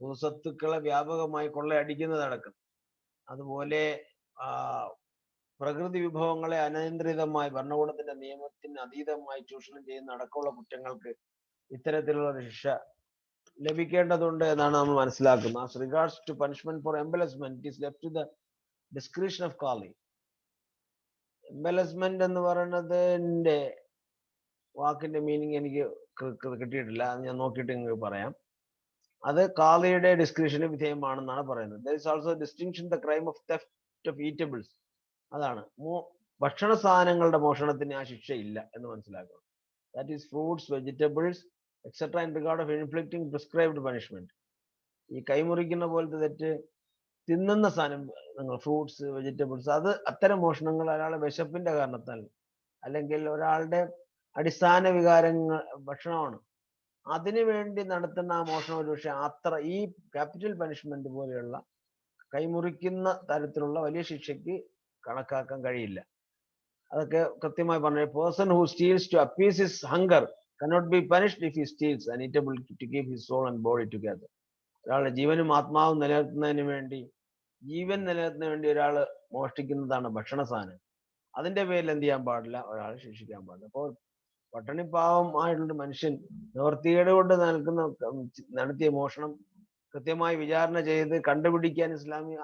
ഭൂസ്വത്തുക്കളെ വ്യാപകമായി കൊള്ളയടിക്കുന്നതടക്കം, അതുപോലെ പ്രകൃതി വിഭവങ്ങളെ അനിയന്ത്രിതമായി ഭരണകൂടത്തിന്റെ നിയമത്തിന് അതീതമായി ചൂഷണം ചെയ്യുന്ന അടക്കമുള്ള കുറ്റങ്ങൾക്ക് ഇത്തരത്തിലുള്ള ശിക്ഷ ലഭിക്കേണ്ടതുണ്ട് എന്നാണ് നമ്മൾ മനസ്സിലാക്കുന്നത്. As regards to punishment for embezzlement, it is left to the description of qadi. Embezzlement എന്ന് പറയുന്നതിന്റെ വാക്കിന്റെ മീനിങ് എനിക്ക് കിട്ടിയിട്ടില്ല, ഞാൻ നോക്കിയിട്ട് നിങ്ങൾക്ക് പറയാം. അത് കാളിയുടെ ഡിസ്ക്രിപ്ഷന് വിധേയമാണെന്നാണ് പറയുന്നത്. There is also distinction the crime of theft of eatables. അതാണ് ഭക്ഷണ സാധനങ്ങളുടെ മോഷണത്തിന് ആ ശിക്ഷ ഇല്ല എന്ന് മനസ്സിലാക്കണം. That is fruits, vegetables etcetera in regard of inflicting prescribed punishment. ഈ കൈമുറിക്കുന്ന പോലത്തെ തെറ്റ്, തിന്നുന്ന സാധനം, ഫ്രൂട്ട്സ്, വെജിറ്റബിൾസ്, അത്തരം മോഷണങ്ങൾ ഒരാളുടെ വിശപ്പിന്റെ കാരണത്താൽ അല്ലെങ്കിൽ ഒരാളുടെ അടിസ്ഥാന വികാരങ്ങൾ ഭക്ഷണമാണ്, അതിനു വേണ്ടി നടത്തുന്ന ആ മോഷണം ഒരുപക്ഷെ ഈ ക്യാപിറ്റൽ പണിഷ്മെന്റ് പോലെയുള്ള കൈമുറിക്കുന്ന തരത്തിലുള്ള വലിയ ശിക്ഷയ്ക്ക് കണക്കാക്കാൻ കഴിയില്ല. അതൊക്കെ കൃത്യമായി പറഞ്ഞു. Person who steals to appease his hunger cannot be punished if he steals an eatable to keep his soul and body together. ഒരാളുടെ ജീവനും ആത്മാവും നിലനിർത്തുന്നതിന് വേണ്ടി ഒരാൾ മോഷ്ടിക്കുന്നതാണ് ഭക്ഷണ സാധനം. അതിന്റെ പേരിൽ എന്ത് ചെയ്യാൻ പാടില്ല, ഒരാൾ ശിക്ഷിക്കാൻ പാടില്ല. അപ്പോൾ പട്ടിണിപ്പാവമായിട്ടുള്ള മനുഷ്യൻ നിവർത്തികേട് കൊണ്ട് നടത്തിയ മോഷണം കൃത്യമായി വിചാരണ ചെയ്ത് കണ്ടുപിടിക്കാൻ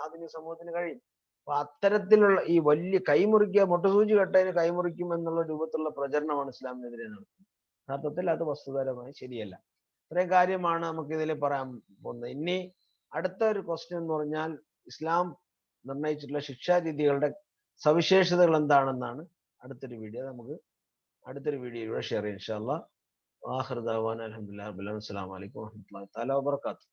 ആധുനിക സമൂഹത്തിന് കഴിയും. അപ്പൊ അത്തരത്തിലുള്ള ഈ വലിയ കൈമുറിക്കുക, മുട്ടസൂചി കെട്ടതിന് കൈമുറിക്കും എന്നുള്ള രൂപത്തിലുള്ള പ്രചരണമാണ് ഇസ്ലാമിനെതിരെ നടത്തുന്നത്. യഥാർത്ഥത്തിൽ അത് വസ്തുതാപരമായി ശരിയല്ല. ഇത്രയും കാര്യമാണ് നമുക്ക് ഇതിൽ പറയാൻ പോകുന്നത്. ഇനി അടുത്ത ഒരു ക്വസ്റ്റ്യൻ എന്ന് പറഞ്ഞാൽ ഇസ്ലാം നിർണയിച്ചിട്ടുള്ള ശിക്ഷാരീതികളുടെ സവിശേഷതകൾ എന്താണെന്നാണ് അടുത്തൊരു വീഡിയോയിലൂടെ ഷെയർ ചെയ്യാം ഇൻഷാ അല്ലാഹ്. ആഖിറു ദഅവാന അൽഹംദുലില്ലാഹി റബ്ബിൽ ആലമീൻ. അസ്സലാമു അലൈക്കും വറഹ്മത്തുള്ളാഹി തആല വബറകാതുഹു.